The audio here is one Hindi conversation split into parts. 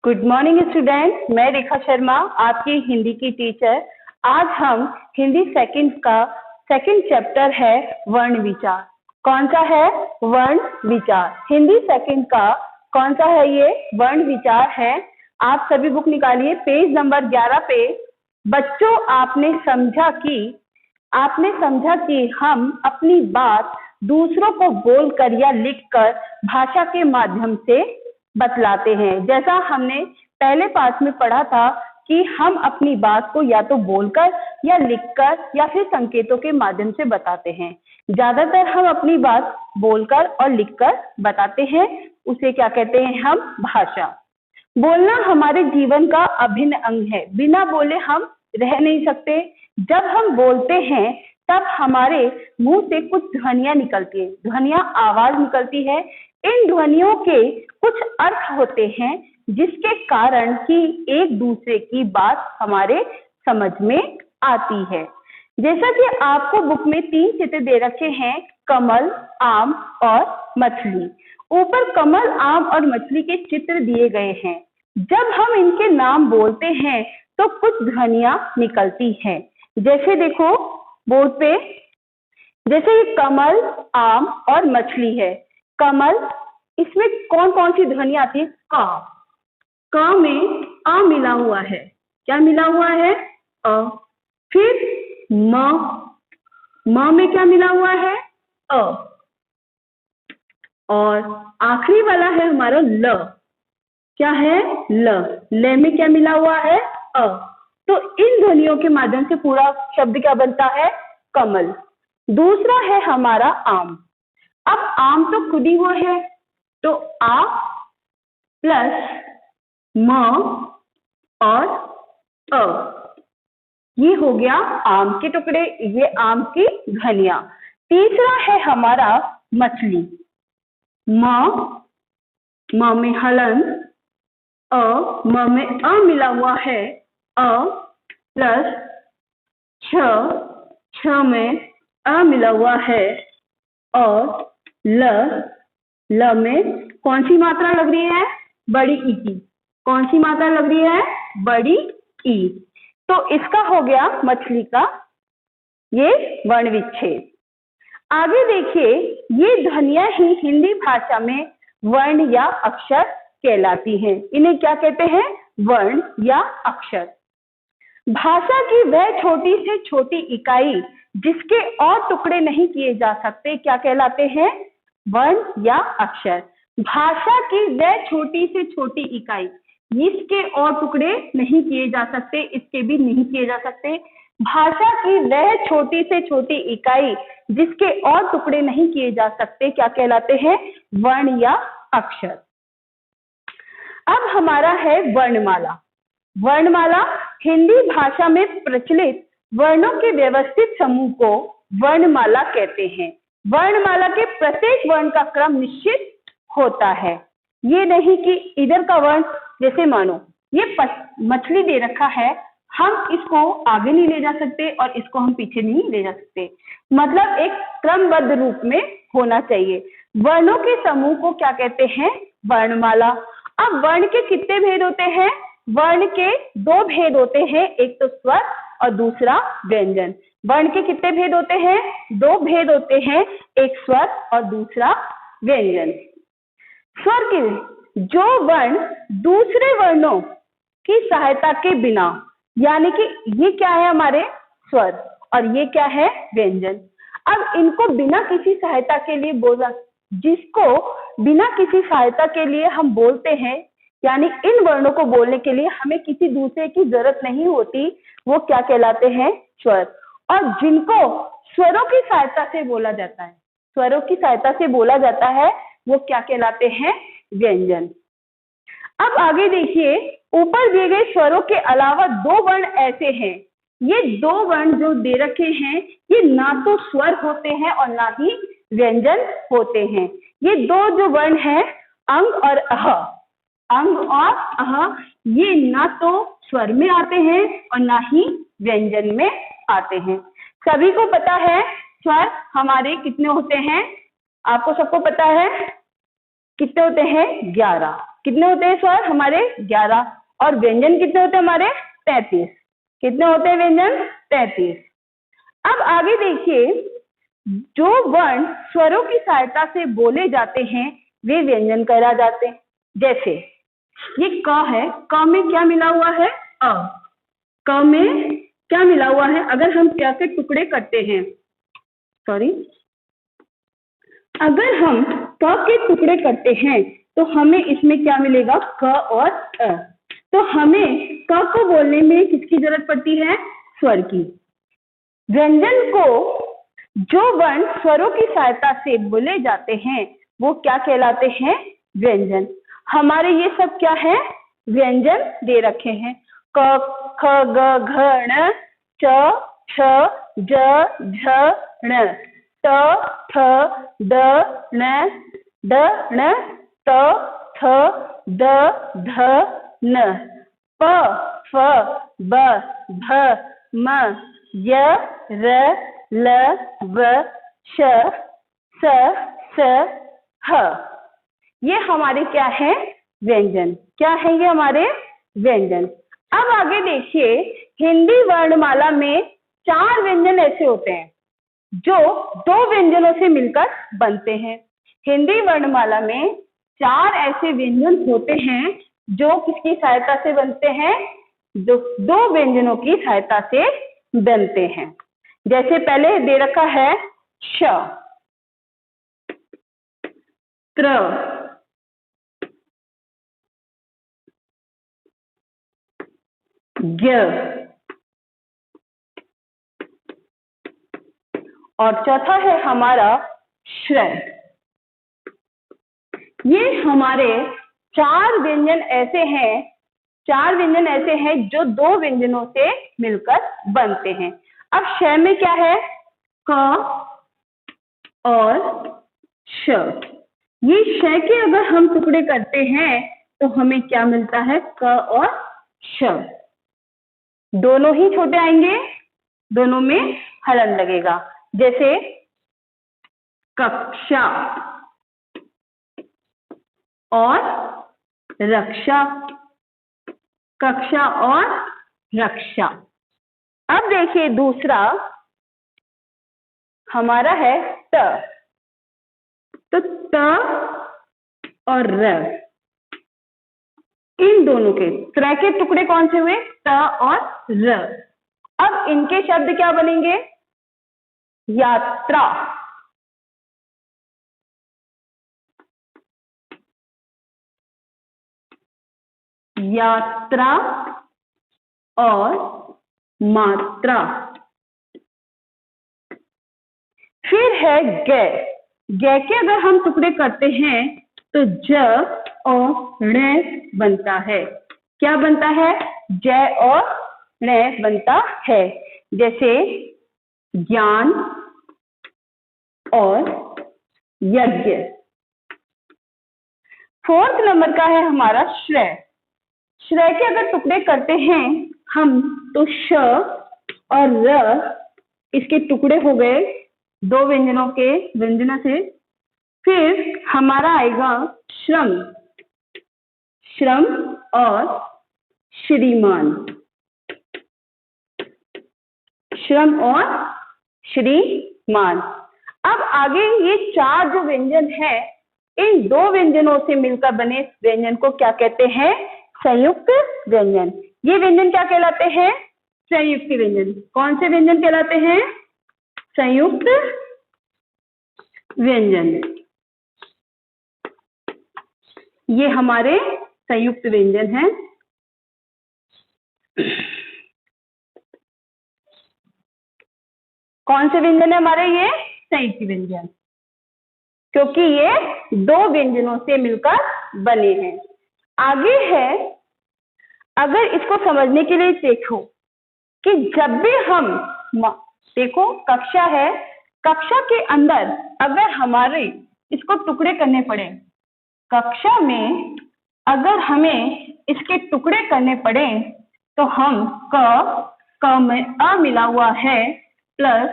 गुड मॉर्निंग स्टूडेंट, मैं रेखा शर्मा आपकी हिंदी की टीचर। आज हम हिंदी सेकंड का सेकंड चैप्टर है वर्ण विचार। कौन सा है? वर्ण विचार। हिंदी सेकंड का कौन सा है? ये वर्ण विचार है। आप सभी बुक निकालिए, पेज नंबर 11 पे। बच्चों, आपने समझा कि हम अपनी बात दूसरों को बोलकर या लिखकर भाषा के माध्यम से बतलाते हैं। जैसा हमने पहले पाठ में पढ़ा था कि हम अपनी बात को या तो बोलकर या लिखकर या फिर संकेतों के माध्यम से बताते हैं। ज्यादातर हम अपनी बात बोलकर और लिखकर बताते हैं। उसे क्या कहते हैं? हम भाषा। बोलना हमारे जीवन का अभिन्न अंग है। बिना बोले हम रह नहीं सकते। जब हम बोलते हैं तब हमारे मुंह से कुछ ध्वनियां निकलती है। ध्वनियां आवाज निकलती है। इन ध्वनियों के कुछ अर्थ होते हैं जिसके कारण ही एक दूसरे की बात हमारे समझ में आती है। जैसा कि आपको बुक में 3 चित्र दे रखे हैं, कमल, आम और मछली। ऊपर कमल, आम और मछली के चित्र दिए गए हैं। जब हम इनके नाम बोलते हैं तो कुछ ध्वनियां निकलती हैं। जैसे देखो बोर्ड पे, जैसे ये कमल, आम और मछली है। कमल, इसमें कौन कौन सी ध्वनि आती है? का में आ मिला हुआ है। क्या मिला हुआ है? अ। फिर म में क्या मिला हुआ है? अ। और आखिरी वाला है हमारा ल। क्या है? ल में क्या मिला हुआ है? अ। तो इन ध्वनियों के माध्यम से पूरा शब्द क्या बनता है? कमल। दूसरा है हमारा आम। अब आम तो खुद ही हुआ है, तो आ प्लस म और अ, ये हो गया आम के टुकड़े, ये आम की ध्वनियां। तीसरा है हमारा मछली। म में हलन, म में अ मिला हुआ है, अ प्लस छ में अ मिला हुआ है, और ल में कौन सी मात्रा लग रही है? बड़ी ई की। कौन सी मात्रा लग रही है? बड़ी ई। तो इसका हो गया मछली का ये वर्ण विच्छेद। आगे देखिए, ये ध्वनियां ही हिंदी भाषा में वर्ण या अक्षर कहलाती हैं। इन्हें क्या कहते हैं? वर्ण या अक्षर। भाषा की वह छोटी से छोटी इकाई जिसके और टुकड़े नहीं किए जा सकते क्या कहलाते हैं? वर्ण या अक्षर। भाषा की वह छोटी से छोटी इकाई जिसके और टुकड़े नहीं किए जा सकते, इसके भी नहीं किए जा सकते। भाषा की वह छोटी से छोटी इकाई जिसके और टुकड़े नहीं किए जा सकते क्या कहलाते हैं? वर्ण या अक्षर। अब हमारा है वर्णमाला। वर्णमाला हिंदी भाषा में प्रचलित वर्णों के व्यवस्थित समूह को वर्णमाला कहते हैं। वर्णमाला के प्रत्येक वर्ण का क्रम निश्चित होता है। ये नहीं कि इधर का वर्ण, जैसे मानो ये मछली दे रखा है, हम इसको आगे नहीं ले जा सकते और इसको हम पीछे नहीं ले जा सकते। मतलब एक क्रमबद्ध रूप में होना चाहिए। वर्णों के समूह को क्या कहते हैं? वर्णमाला। अब वर्ण के कितने भेद होते हैं? वर्ण के 2 भेद होते हैं, एक तो स्वर और दूसरा व्यंजन। वर्ण के कितने भेद होते हैं? 2 भेद होते हैं, एक स्वर और दूसरा व्यंजन। स्वर के जो वर्ण दूसरे वर्णों की सहायता के बिना, यानी कि ये क्या है हमारे? स्वर, और ये क्या है? व्यंजन। अब इनको बिना किसी सहायता के लिए बोला, जिसको बिना किसी सहायता के लिए हम बोलते हैं, यानी इन वर्णों को बोलने के लिए हमें किसी दूसरे की जरूरत नहीं होती, वो क्या कहलाते हैं? स्वर। और जिनको स्वरों की सहायता से बोला जाता है, स्वरों की सहायता से बोला जाता है, वो क्या कहलाते हैं? व्यंजन। अब आगे देखिए, ऊपर दिए गए स्वरों के अलावा 2 वर्ण ऐसे हैं। ये 2 वर्ण जो दे रखे हैं, ये ना तो स्वर होते हैं और ना ही व्यंजन होते हैं। ये 2 जो वर्ण हैं, अंग और अह, अंग और अह, ये ना तो स्वर में आते हैं और ना ही व्यंजन में आते हैं। सभी को पता है स्वर हमारे कितने होते हैं? आपको सबको पता है कितने होते हैं? 11। कितने होते हैं स्वर हमारे 11 और व्यंजन कितने होते हैं हमारे 33। कितने होते हैं व्यंजन 33। अब आगे देखिए जो वर्ण स्वरों की सहायता से बोले जाते हैं वे व्यंजन कहला जाते हैं। जैसे ये क है, क में क्या मिला हुआ है अ, क में क्या मिला हुआ है, अगर हम क के टुकड़े करते हैं, सॉरी, अगर हम क के टुकड़े करते हैं तो हमें इसमें क्या मिलेगा क और अ। तो हमें क को बोलने में किसकी जरूरत पड़ती है, स्वर की। व्यंजन को जो वर्ण स्वरों की सहायता से बोले जाते हैं वो क्या कहलाते हैं, व्यंजन। हमारे ये सब क्या है, व्यंजन दे रखे हैं। क ख ग घ ण च छ ज झ ण त थ द न द ण त थ द ध न प फ ब भ म य र ल व श स स ह। ये हमारे क्या है, व्यंजन। क्या है ये हमारे व्यंजन। अब आगे देखिए हिंदी वर्णमाला में 4 व्यंजन ऐसे होते हैं जो 2 व्यंजनों से मिलकर बनते हैं। हिंदी वर्णमाला में 4 ऐसे व्यंजन होते हैं जो किसकी सहायता से बनते हैं, जो 2 व्यंजनों की सहायता से बनते हैं। जैसे पहले दे रखा है श, त्र, ज और चौथा है हमारा श्र। ये हमारे 4 व्यंजन ऐसे हैं, 4 व्यंजन ऐसे हैं जो 2 व्यंजनों से मिलकर बनते हैं। अब श में क्या है, क और श। ये श के अगर हम टुकड़े करते हैं तो हमें क्या मिलता है, क और श। दोनों ही छोटे आएंगे, दोनों में हलन लगेगा। जैसे कक्षा और रक्षा, कक्षा और रक्षा। अब देखिए दूसरा हमारा है त, तो त और र, इन दोनों के त्र के टुकड़े कौन से हुए, त और र। अब इनके शब्द क्या बनेंगे, यात्रा, यात्रा और मात्रा। फिर है ग, ग के अगर हम टुकड़े करते हैं तो ज और ण बनता है। क्या बनता है, ज और ण बनता है। जैसे ज्ञान और यज्ञ। 4th नंबर का है हमारा श्र। श्र के अगर टुकड़े करते हैं हम तो श और र, इसके टुकड़े हो गए 2 व्यंजनों के व्यंजनों से। फिर हमारा आएगा श्रम, श्रम और श्रीमान, श्रम और श्रीमान। अब आगे ये 4 जो व्यंजन है, इन 2 व्यंजनों से मिलकर बने व्यंजन को क्या कहते हैं, संयुक्त व्यंजन। ये व्यंजन क्या कहलाते हैं, संयुक्त व्यंजन। कौन से व्यंजन कहलाते हैं, संयुक्त व्यंजन। ये हमारे संयुक्त व्यंजन हैं। कौन से व्यंजन है हमारे, ये संयुक्त व्यंजन, क्योंकि ये 2 व्यंजनों से मिलकर बने हैं। आगे है, अगर इसको समझने के लिए देखो कि जब भी हम देखो कक्षा है, कक्षा के अंदर अगर हमारे इसको टुकड़े करने पड़े, कक्षा में अगर हमें इसके टुकड़े करने पड़े तो हम क में अ मिला हुआ है प्लस,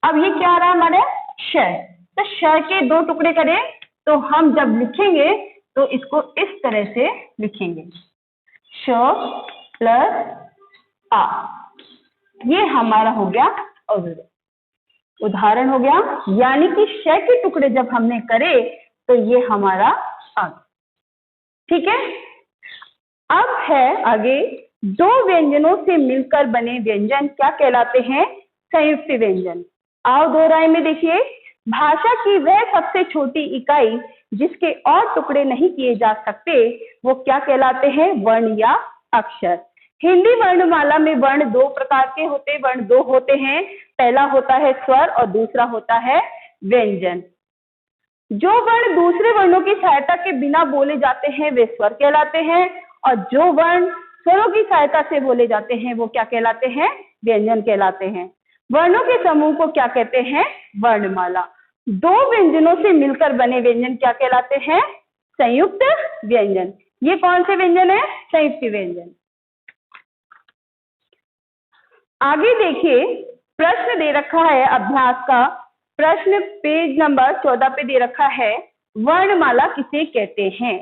अब ये क्या आ रहा है हमारे श, तो श के 2 टुकड़े करें तो हम जब लिखेंगे तो इसको इस तरह से लिखेंगे, श प्लस आ। ये हमारा हो गया अव्यय, उदाहरण हो गया, यानी कि श के टुकड़े जब हमने करे तो ये हमारा आ गया। ठीक है, अब है आगे, दो व्यंजनों से मिलकर बने व्यंजन क्या कहलाते हैं? संयुक्त व्यंजन। आओ दो राय में देखिए, भाषा की वह सबसे छोटी इकाई जिसके और टुकड़े नहीं किए जा सकते वो क्या कहलाते हैं? वर्ण या अक्षर। हिंदी वर्णमाला में वर्ण दो प्रकार के होते, वर्ण दो होते हैं, पहला होता है स्वर और दूसरा होता है व्यंजन। जो वर्ण दूसरे वर्णों की सहायता के बिना बोले जाते हैं वे स्वर कहलाते हैं, और जो वर्ण स्वरों की सहायता से बोले जाते हैं वो क्या कहलाते हैं? व्यंजन कहलाते हैं। वर्णों के समूह को क्या कहते हैं? वर्णमाला। दो व्यंजनों से मिलकर बने व्यंजन क्या कहलाते हैं? संयुक्त व्यंजन। ये कौन से व्यंजन है? संयुक्त व्यंजन। आगे देखिए, प्रश्न दे रखा है अभ्यास का, प्रश्न पेज नंबर 14 पे दे रखा है, वर्णमाला किसे कहते हैं?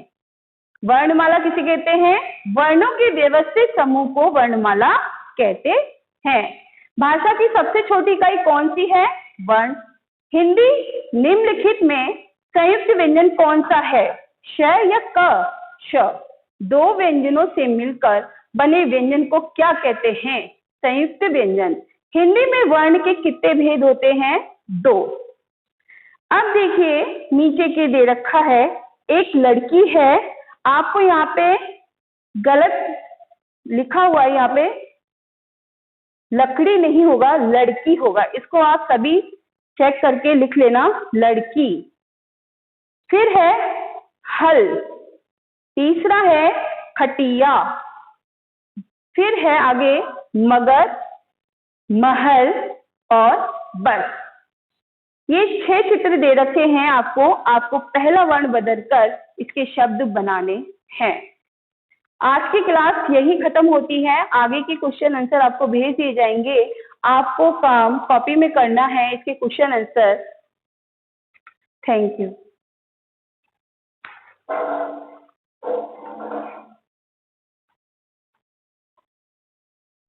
वर्णमाला किसे कहते हैं? वर्णों के व्यवस्थित समूह को वर्णमाला कहते हैं। भाषा की सबसे छोटी इकाई कौन सी है? वर्ण। हिंदी निम्नलिखित में संयुक्त व्यंजन कौन सा है? श या क? श। दो व्यंजनों से मिलकर बने व्यंजन को क्या कहते हैं? संयुक्त व्यंजन। हिंदी में वर्ण के कितने भेद होते हैं? दो। अब देखिए, नीचे के दे रखा है, एक लड़की है, आपको यहाँ पे गलत लिखा हुआ है, यहाँ पे लकड़ी नहीं होगा, लड़की होगा, इसको आप सभी चेक करके लिख लेना, लड़की। फिर है हल, तीसरा है खटिया, फिर है आगे मगर, महल और बस। ये 6 चित्र दे रखे हैं आपको पहला वर्ण बदलकर इसके शब्द बनाने हैं। आज की क्लास यही खत्म होती है, आगे की क्वेश्चन आंसर आपको भेज दिए जाएंगे, आपको काम कॉपी में करना है इसके क्वेश्चन आंसर। Thank you.